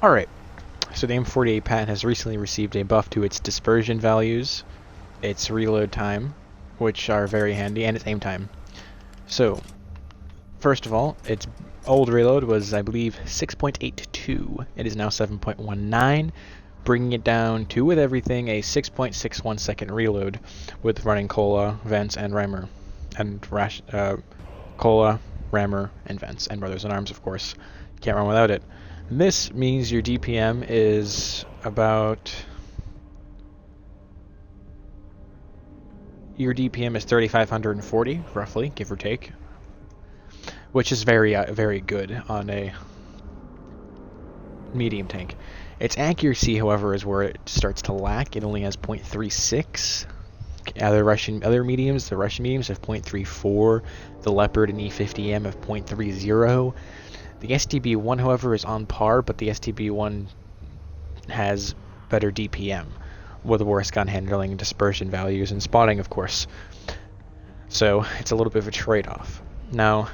Alright, so the M48 Patton has recently received a buff to its dispersion values, its reload time, which are very handy, and its aim time. So, first of all, its old reload was, I believe, 6.82. It is now 7.19, bringing it down to, with everything, a 6.61 second reload with running Cola, Vents, and Rammer. And Cola, Rammer, and Vents, and Brothers in Arms, of course. Can't run without it. This means your DPM is about... Your DPM is 3,540, roughly, give or take. Which is very good on a medium tank. Its accuracy, however, is where it starts to lack. It only has 0.36. Other mediums, the Russian mediums have 0.34. The Leopard and E50M have 0.30. The STB-1, however, is on par, but the STB-1 has better DPM, with worse gun handling and dispersion values and spotting, of course. So it's a little bit of a trade-off. Now,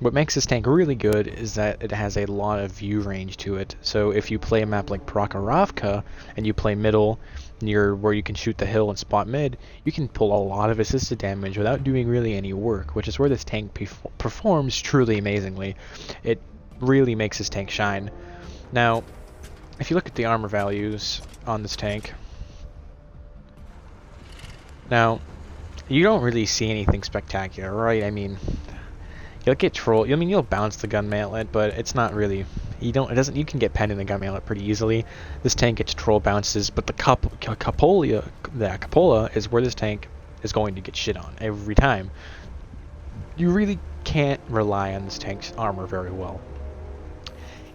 what makes this tank really good is that it has a lot of view range to it. So if you play a map like Prokhorovka and you play middle near where you can shoot the hill and spot mid, you can pull a lot of assisted damage without doing really any work, which is where this tank performs truly amazingly. It really makes this tank shine. Now, if you look at the armor values on this tank, now, you don't really see anything spectacular, right? I mean, you'll get troll. I mean, you'll bounce the gun mantlet, but it's not really. You can get penned in the gun mantlet pretty easily. This tank gets troll bounces, but the cupola is where this tank is going to get shit on every time. You really can't rely on this tank's armor very well.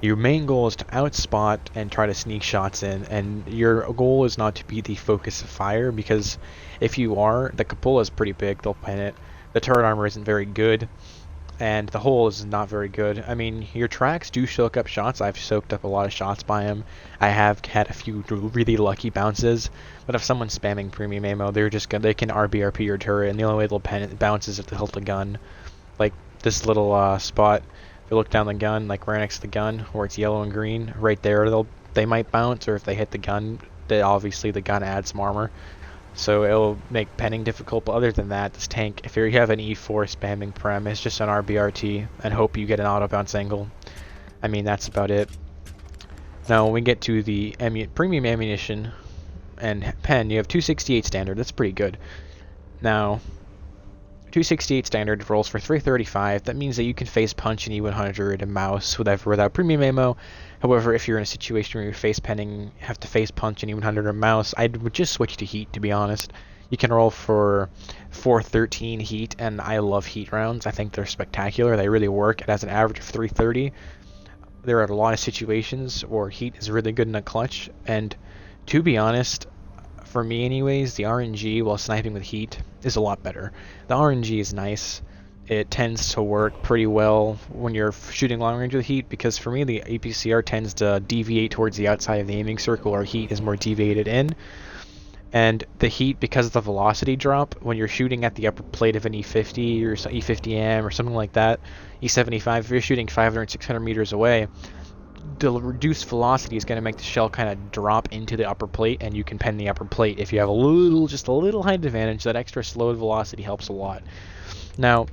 Your main goal is to outspot and try to sneak shots in, and your goal is not to be the focus of fire, because if you are, the cupola is pretty big, they'll pen it. The turret armor isn't very good, and the hole is not very good. I mean, your tracks do soak up shots. I've soaked up a lot of shots by him. I have had a few really lucky bounces, but if someone's spamming premium ammo, they can RBRP your turret, and the only way they'll pen it bounces if they hold the gun. Like this little spot. If you look down the gun, like right next to the gun, where it's yellow and green, right there, they might bounce, or if they hit the gun, obviously the gun adds some armor. So it'll make penning difficult, but other than that, this tank, if you have an E4 spamming prem, it's just an RBRT, and hope you get an auto bounce angle. I mean, that's about it. Now, when we get to the premium ammunition and pen, you have 268 standard, that's pretty good. Now, 268 standard rolls for 335. That means that you can face punch an E100 and mouse without premium ammo. However, if you're in a situation where you're face penning, have to face punch an E100 or mouse, I would just switch to heat, to be honest. You can roll for 413 heat, and I love heat rounds. I think they're spectacular. They really work. It has an average of 330. There are a lot of situations where heat is really good in a clutch, and to be honest, for me anyways, the RNG while sniping with heat is a lot better. The RNG is nice. It tends to work pretty well when you're shooting long range with heat, because for me the APCR tends to deviate towards the outside of the aiming circle, or heat is more deviated in. And the heat, because of the velocity drop, when you're shooting at the upper plate of an E50 or E50M or something like that, E75, if you're shooting 500, 600 meters away, the reduced velocity is going to make the shell kind of drop into the upper plate, and you can pen the upper plate. If you have just a little height advantage, that extra slowed velocity helps a lot. Now,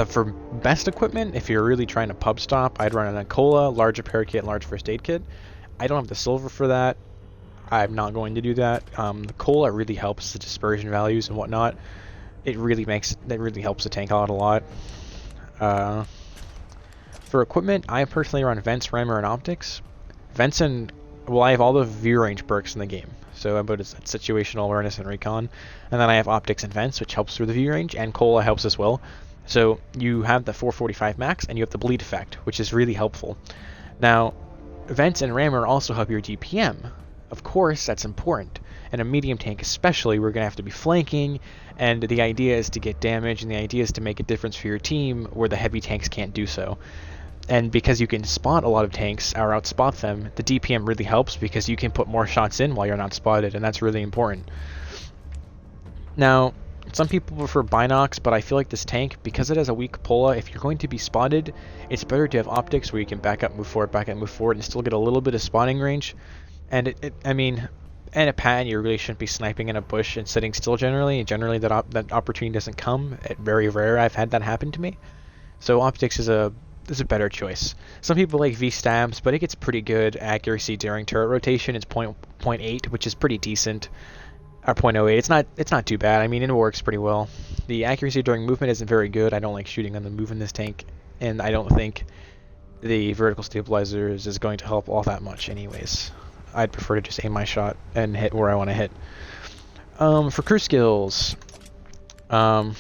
for best equipment, if you're really trying to pub stop, I'd run an Cola, large repair kit, and large first aid kit. I don't have the silver for that. I'm not going to do that. The Cola really helps the dispersion values and whatnot. That really helps the tank out a lot. For equipment, I personally run Vents, Rammer, and Optics. I have all the view range perks in the game. So about situational awareness and recon. And then I have Optics and Vents, which helps through the view range, and Cola helps as well. So you have the 445 max, and you have the bleed effect, which is really helpful. Now, Vents and Rammer also help your DPM. Of course, that's important. In a medium tank especially, we're going to have to be flanking, and the idea is to get damage, and the idea is to make a difference for your team where the heavy tanks can't do so. And because you can spot a lot of tanks or outspot them, the DPM really helps because you can put more shots in while you're not spotted, and that's really important. Now, Some people prefer binocs, but I feel like this tank, because it has a weak cupola, if you're going to be spotted, it's better to have optics where you can back up, move forward, and still get a little bit of spotting range. And I mean, and a Patton, you really shouldn't be sniping in a bush and sitting still generally. Generally, that opportunity doesn't come. Very rare I've had that happen to me. So optics is a better choice. Some people like V-stabs, but it gets pretty good accuracy during turret rotation. It's 0.8, which is pretty decent. Or 0.08. It's not too bad. I mean, it works pretty well. The accuracy during movement isn't very good. I don't like shooting on the move in this tank, and I don't think the vertical stabilizers is going to help all that much anyways. I'd prefer to just aim my shot and hit where I want to hit. For crew skills, I'll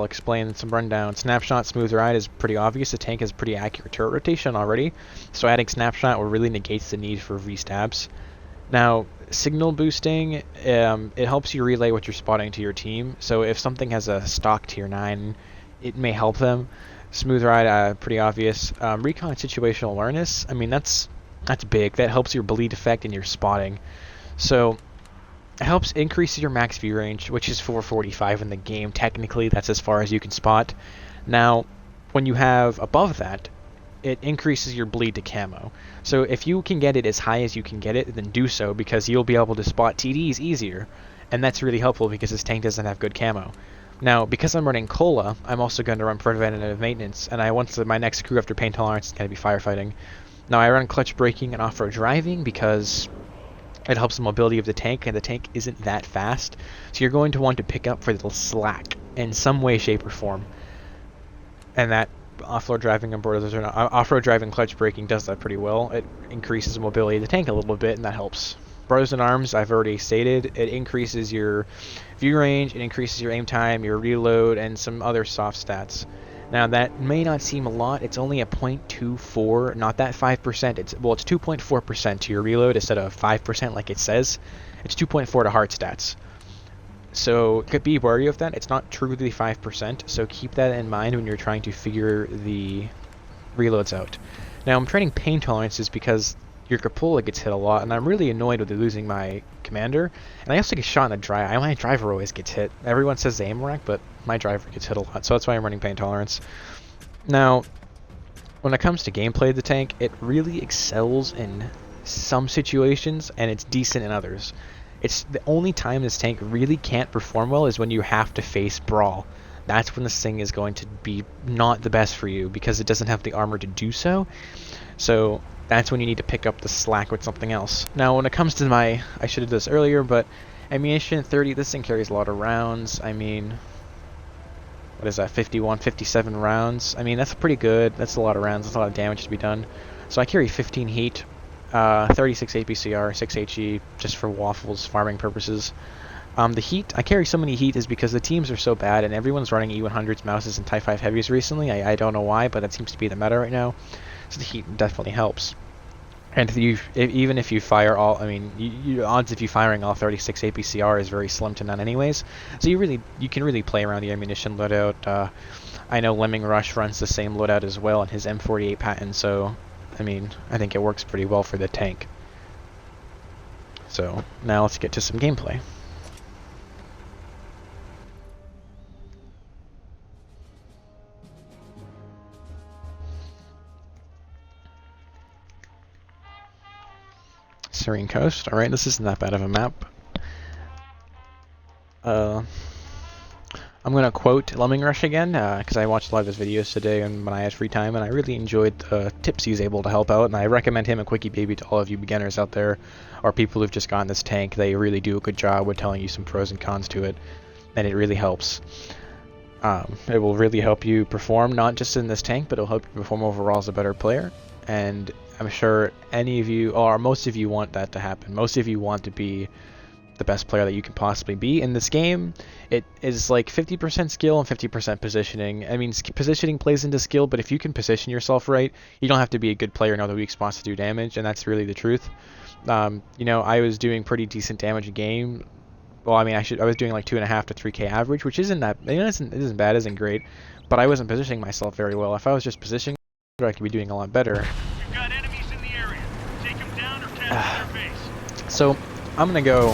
explain some rundown. Snapshot, smooth ride is pretty obvious. The tank has pretty accurate turret rotation already, so adding snapshot really negates the need for V-stabs. Now, signal boosting, it helps you relay what you're spotting to your team. So if something has a stock tier 9, it may help them. Smooth ride, pretty obvious. Recon situational awareness, I mean, that's big. That helps your bleed effect and your spotting. So it helps increase your max view range, which is 445 in the game. Technically, that's as far as you can spot. Now, when you have above that, it increases your bleed to camo. So if you can get it as high as you can get it, then do so, because you'll be able to spot TDs easier. And that's really helpful because this tank doesn't have good camo. Now, because I'm running Cola, I'm also going to run preventative maintenance, and my next crew after pain tolerance is going to be firefighting. Now, I run clutch braking and off-road driving because it helps the mobility of the tank, and the tank isn't that fast. So you're going to want to pick up for the slack in some way, shape, or form. And that off-road driving and off-road driving clutch braking does that pretty well. It increases the mobility of the tank a little bit, and that helps. Brothers in Arms, I've already stated, it increases your view range, it increases your aim time, your reload, and some other soft stats. Now, that may not seem a lot. It's only a 0.24, not that 5%. It's 2.4% to your reload instead of 5% like it says. It's 2.4 to hard stats. So could be wary of that. It's not truly 5%, so keep that in mind when you're trying to figure the reloads out. Now, I'm training pain tolerances because your cupola gets hit a lot, and I'm really annoyed with losing my commander. And I also get shot in the drive. My driver always gets hit. Everyone says the aim rack, but my driver gets hit a lot, so that's why I'm running pain tolerance. Now, when it comes to gameplay of the tank, it really excels in some situations, and it's decent in others. It's the only time this tank really can't perform well is when you have to face Brawl. That's when this thing is going to be not the best for you because it doesn't have the armor to do so. So that's when you need to pick up the slack with something else. Now, when it comes to I should have done this earlier, but ammunition 30, this thing carries a lot of rounds. I mean, what is that, 51, 57 rounds? I mean, that's pretty good. That's a lot of rounds. That's a lot of damage to be done. So I carry 15 heat. 36 APCR, 6 HE, just for waffles, farming purposes. The heat, I carry so many heat is because the teams are so bad and everyone's running E100s, Mouses, and Type 5 Heavies recently. I don't know why, but that seems to be the meta right now. So the heat definitely helps. And even if you fire all, I mean, your odds of you firing all 36 APCR is very slim to none anyways. So you can really play around the ammunition loadout. I know Lemming Rush runs the same loadout as well in his M48 Patton, so I mean, I think it works pretty well for the tank. So, now let's get to some gameplay. Serene Coast, alright, this isn't that bad of a map. I'm going to quote Lemming Rush again, because I watched a lot of his videos today and when I had free time, and I really enjoyed the tips he's able to help out, and I recommend him a quickie baby to all of you beginners out there, or people who've just gotten this tank. They really do a good job with telling you some pros and cons to it, and it really helps. It will really help you perform, not just in this tank, but it'll help you perform overall as a better player, and I'm sure any of you, or most of you, want that to happen. Most of you want to be the best player that you can possibly be. In this game, it is like 50% skill and 50% positioning. I mean, positioning plays into skill, but if you can position yourself right, you don't have to be a good player and know the weak spots to do damage, and that's really the truth. You know, I was doing pretty decent damage a game. Well, I mean, I was doing like 2.5 to 3k average, which isn't that, it isn't bad, isn't great, but I wasn't positioning myself very well. If I was just positioning, I could be doing a lot better. We've got enemies in the area. Take them down or capture their base. So I'm gonna go.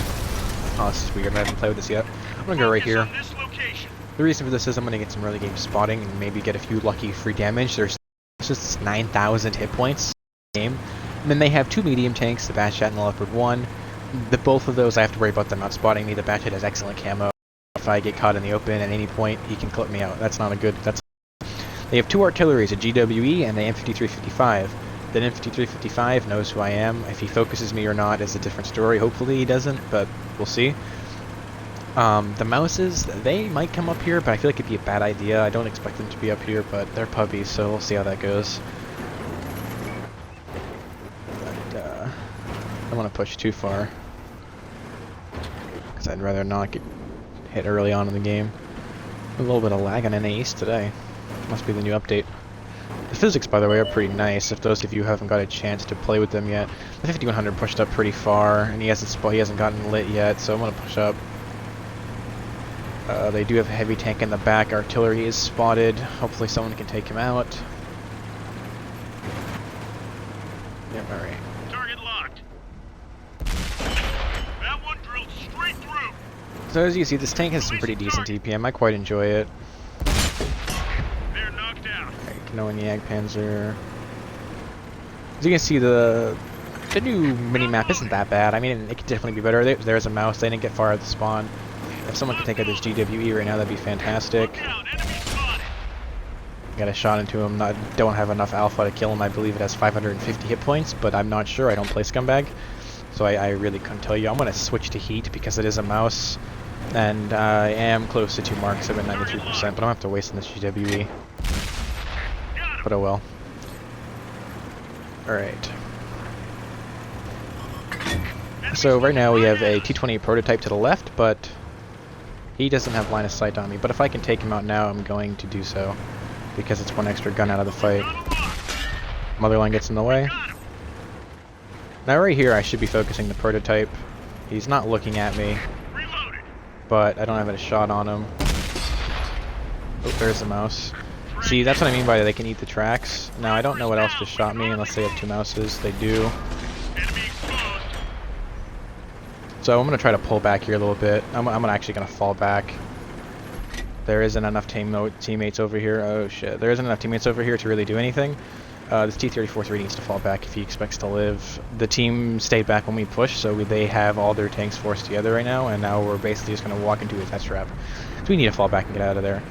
Oh, this is weird. I haven't played with this yet. I'm gonna go right Focus here. on this location. The reason for this is I'm gonna get some early game spotting and maybe get a few lucky free damage. There's just 9,000 hit points in the game. And then they have two medium tanks, the Bashat and the Leopard 1. Both of those I have to worry about them not spotting me. The Bashat has excellent camo. If I get caught in the open at any point, he can clip me out. That's not a good... They have two artilleries, a GWE and the M5355. The M5355 knows who I am. If he focuses me or not is a different story. Hopefully he doesn't, but we'll see. The Mouses, they might come up here, but I feel like it'd be a bad idea. I don't expect them to be up here, but they're puppies, so we'll see how that goes. But, I don't want to push too far, because I'd rather not get hit early on in the game. A little bit of lag on NA East today. Must be the new update. The physics, by the way, are pretty nice. If those of you haven't got a chance to play with them yet, the 5100 pushed up pretty far, and he hasn't gotten lit yet, so I'm gonna push up. They do have a heavy tank in the back. Artillery is spotted. Hopefully someone can take him out. Yep, alright. Target locked. That one drilled straight through. So as you see, this tank has some pretty decent DPM. I quite enjoy it. They're knocked out. Knowing Jagdpanzer. As you can see, the new mini-map isn't that bad. I mean, it could definitely be better. There's a mouse. They didn't get far at the spawn. If someone could take out this GWE right now, that'd be fantastic. Got a shot into him. Don't have enough alpha to kill him. I believe it has 550 hit points, but I'm not sure. I don't play Scumbag, so I really couldn't tell you. I'm going to switch to Heat because it is a mouse, and I am close to 2 marks. I'm at 93%, but I don't have to waste on this GWE. But oh well. Alright. So right now we have a T-28 prototype to the left, but he doesn't have line of sight on me. But if I can take him out now, I'm going to do so, because it's one extra gun out of the fight. Motherline gets in the way. Now right here I should be focusing the prototype. He's not looking at me, but I don't have a shot on him. Oh, there's the mouse. See, that's what I mean by they can eat the tracks. Now I don't know what else just shot me unless they have 2 mouses. They do. So I'm going to try to pull back here a little bit. I'm actually going to fall back. There isn't enough teammates over here. Oh shit. There isn't enough teammates over here to really do anything. This T-34-3 needs to fall back if he expects to live. The team stayed back when we pushed, so they have all their tanks forced together right now, and now we're basically just going to walk into a test trap. So we need to fall back and get out of there.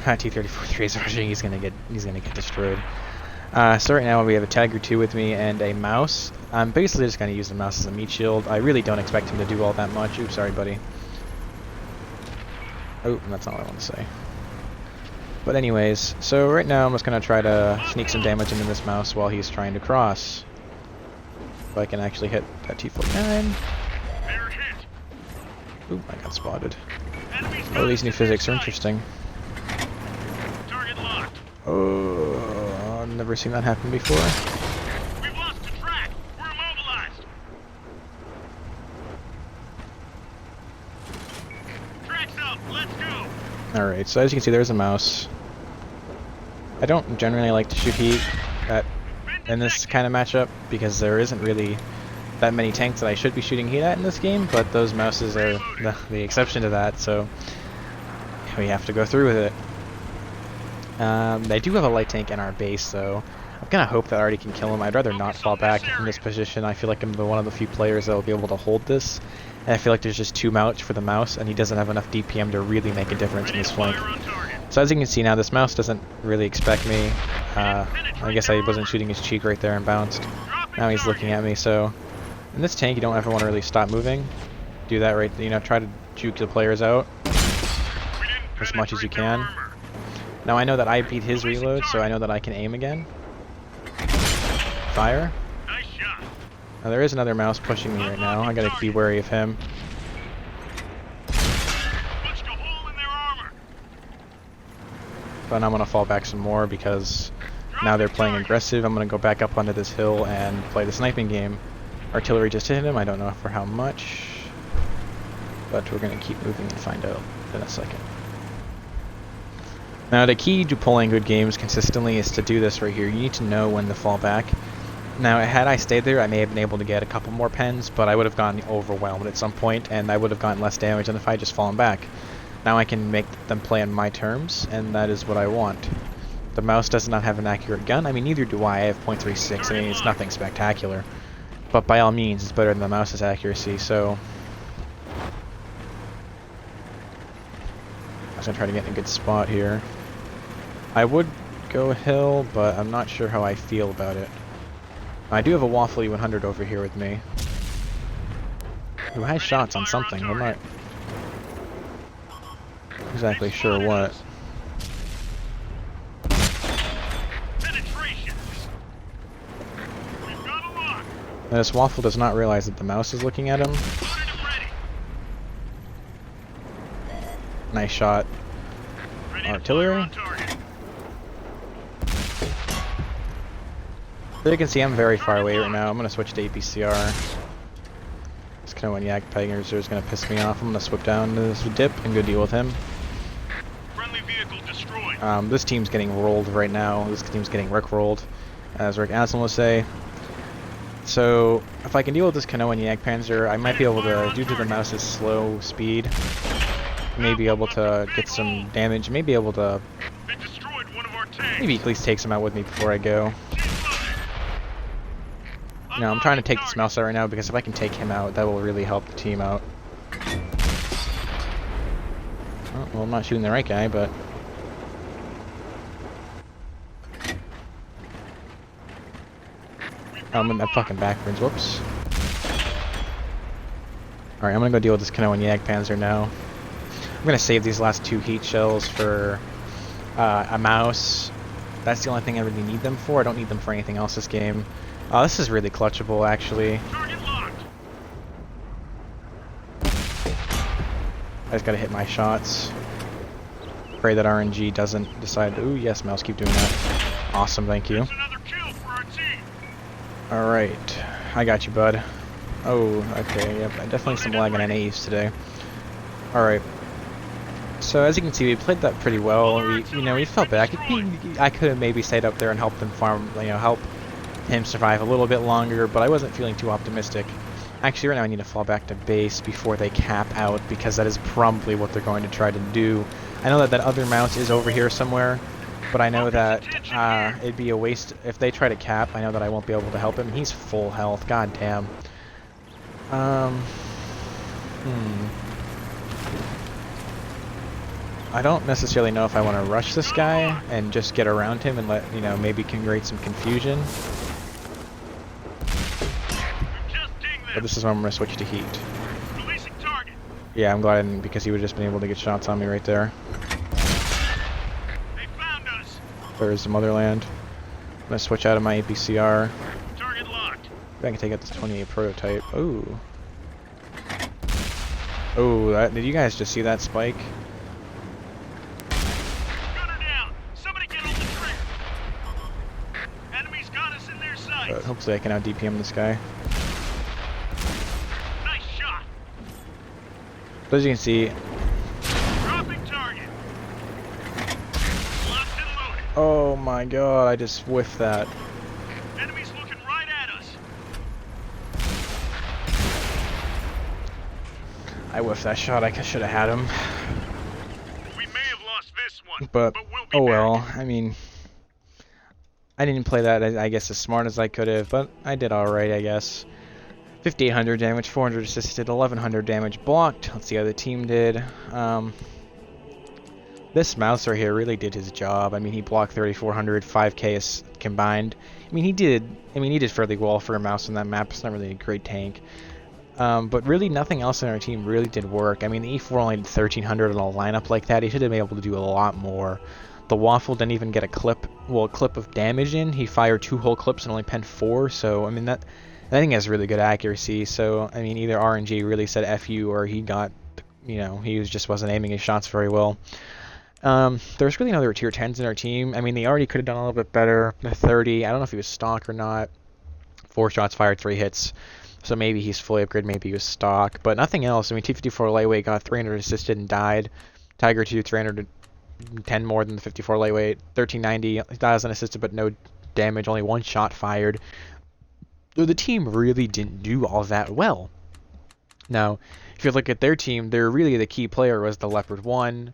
T-34-3 is rushing. He's gonna get destroyed. So right now we have a Tiger 2 with me and a mouse. I'm basically just gonna use the mouse as a meat shield. I really don't expect him to do all that much. Oops, sorry, buddy. Oh, that's not what I want to say. But anyways, so right now I'm just gonna try to sneak some damage into this mouse while he's trying to cross. If I can actually hit that T-49. Ooh, I got spotted. Oh, these new physics are interesting. Oh, I've never seen that happen before. We've lost the track. We're immobilized. Track's up. Let's go. Alright, so as you can see, there's a mouse. I don't generally like to shoot Heat in this kind of matchup because there isn't really that many tanks that I should be shooting Heat at in this game, but those mouses are the exception to that, so we have to go through with it. They do have a light tank in our base, so I'm gonna hope that Artie can kill him. I'd rather not fall back in this position. I feel like I'm one of the few players that will be able to hold this, and I feel like there's just too much for the mouse, and he doesn't have enough DPM to really make a difference in his flank. So as you can see now, this mouse doesn't really expect me. I guess I wasn't shooting his cheek right there and bounced. Now he's looking at me, so in this tank you don't ever want to really stop moving. Do that right, try to juke the players out as much as you can. Now I know that I beat his reload, so I know that I can aim again. Fire. Now there is another mouse pushing me right now. I gotta be wary of him. But I'm gonna fall back some more because now they're playing aggressive. I'm gonna go back up onto this hill and play the sniping game. Artillery just hit him. I don't know for how much, but we're gonna keep moving and find out in a second. Now the key to pulling good games consistently is to do this right here. You need to know when to fall back. Now, had I stayed there, I may have been able to get a couple more pens, but I would have gotten overwhelmed at some point, and I would have gotten less damage than if I had just fallen back. Now I can make them play on my terms, and that is what I want. The mouse does not have an accurate gun. I mean, neither do I. I have .36. I mean, it's nothing spectacular. But by all means, it's better than the mouse's accuracy, so... I was going to try to get in a good spot here. I would go hill, but I'm not sure how I feel about it. I do have a Waffle E100 over here with me. Who has shots on something? I'm not exactly sure what. And this Waffle does not realize that the mouse is looking at him. Nice shot. Artillery? So you can see I'm very far away right now. I'm going to switch to APCR. This Yak Pegger is going to piss me off. I'm going to swoop down to this dip and go deal with him. Friendly vehicle destroyed. This team's getting rolled right now. This team's getting rickrolled, as Rick Aslan will say. So, if I can deal with this Yak Panzer, I might be able to, due to the mouse's slow speed, may be able to get some damage, may be able to maybe at least take some out with me before I go. No, I'm trying to take this mouse out right now because if I can take him out, that will really help the team out. Oh, well, I'm not shooting the right guy, but... I'm in that fucking backwards, whoops. Alright, I'm gonna go deal with this Yak Panzer now. I'm gonna save these last 2 heat shells for a mouse. That's the only thing I really need them for. I don't need them for anything else this game. This is really clutchable, actually. I just gotta hit my shots. Pray that RNG doesn't decide. Ooh, yes, mouse, keep doing that. Awesome, thank you. Alright, I got you, bud. Oh, okay, yep, definitely some lag on NAs today. Alright. So as you can see, we played that pretty well. We felt bad. I could have maybe stayed up there and helped them farm, help him survive a little bit longer, but I wasn't feeling too optimistic. Actually, right now I need to fall back to base before they cap out, because that is probably what they're going to try to do. I know that other mouse is over here somewhere, but I know that it'd be a waste if they try to cap. I know that I won't be able to help him. He's full health. God damn. I don't necessarily know if I want to rush this guy and just get around him and let, maybe can create some confusion. But this is when I'm going to switch to heat. Yeah, I'm glad I didn't, because he would have just been able to get shots on me right there. There's the motherland. I'm going to switch out of my APCR. Target locked. I can take out this 28 prototype. Ooh. Oh, did you guys just see that spike? Gunner down. Somebody get on the trigger. Enemies got us in their sights. But hopefully I can out DPM this guy. Nice shot. So as you can see, Dropping target. Locked and loaded. oh my god, I just whiffed that. Enemies looking right at us. I whiffed that shot. I should have had him. We may have lost this one, But we'll be oh back. well. I mean, I didn't play that, I guess, as smart as I could have, but I did alright, I guess. 5,800 damage, 400 assisted, 1,100 damage blocked. Let's see how the team did. This mouse right here really did his job. I mean, he blocked 3,400, 5k is combined. I mean, he did fairly well for a mouse on that map. It's not really a great tank. But really, nothing else in our team really did work. I mean, the E4 only did 1,300 in a lineup like that. He should have been able to do a lot more. The Waffle didn't even get a clip of damage in. He fired 2 whole clips and only penned 4. So, I mean, I think has really good accuracy. So, I mean, either RNG really said F you, or he got, he just wasn't aiming his shots very well. There's really no other tier 10s in our team. I mean, they already could have done a little bit better. The 30, I don't know if he was stock or not. 4 shots fired, 3 hits. So maybe he's fully upgraded, maybe he was stock. But nothing else. I mean, T-54 lightweight got 300 assisted and died. Tiger 2, 310 more than the 54 lightweight. 1390, 1,000 assisted but no damage, only 1 shot fired. though the team really didn't do all that well. Now, if you look at their team, they're really the key player was the Leopard 1.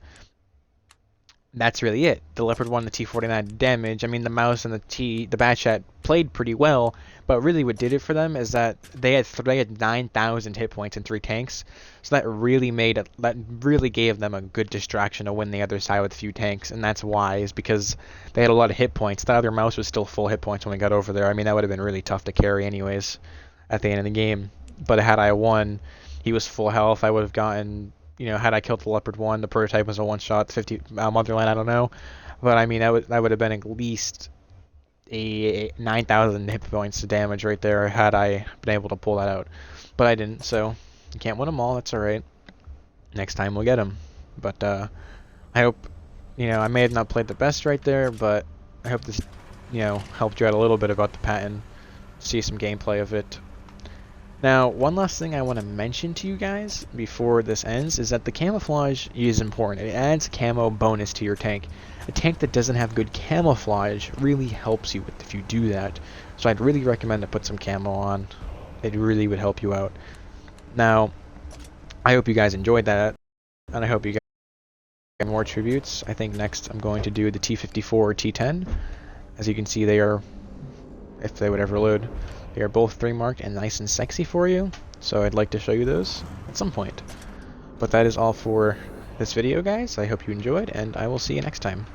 That's really it. The Leopard 1, the T-49 damage. I mean, the Mouse and the Batchat played pretty well, but really what did it for them is that they had 9,000 hit points and 3 tanks, so that really gave them a good distraction to win the other side with a few tanks, and that's why, is because they had a lot of hit points. The other Mouse was still full hit points when we got over there. I mean, that would have been really tough to carry anyways at the end of the game, but had I won, he was full health, I would have gotten, had I killed the Leopard 1, the prototype was a one-shot, 50 Motherland, I don't know. But I mean, that would have been at least a 9,000 hit points to damage right there had I been able to pull that out. But I didn't, so you can't win them all, that's alright. Next time we'll get them. But I hope, I may have not played the best right there, but I hope this, helped you out a little bit about the Patton. See some gameplay of it. Now, one last thing I want to mention to you guys before this ends is that the camouflage is important. It adds camo bonus to your tank. A tank that doesn't have good camouflage really helps you if you do that. So I'd really recommend to put some camo on. It really would help you out. Now, I hope you guys enjoyed that, and I hope you guys get more tributes. I think next I'm going to do the T-54 or T-10. As you can see, they are, if they would ever load, they are both 3 marked and nice and sexy for you, so I'd like to show you those at some point. But that is all for this video, guys. I hope you enjoyed, and I will see you next time.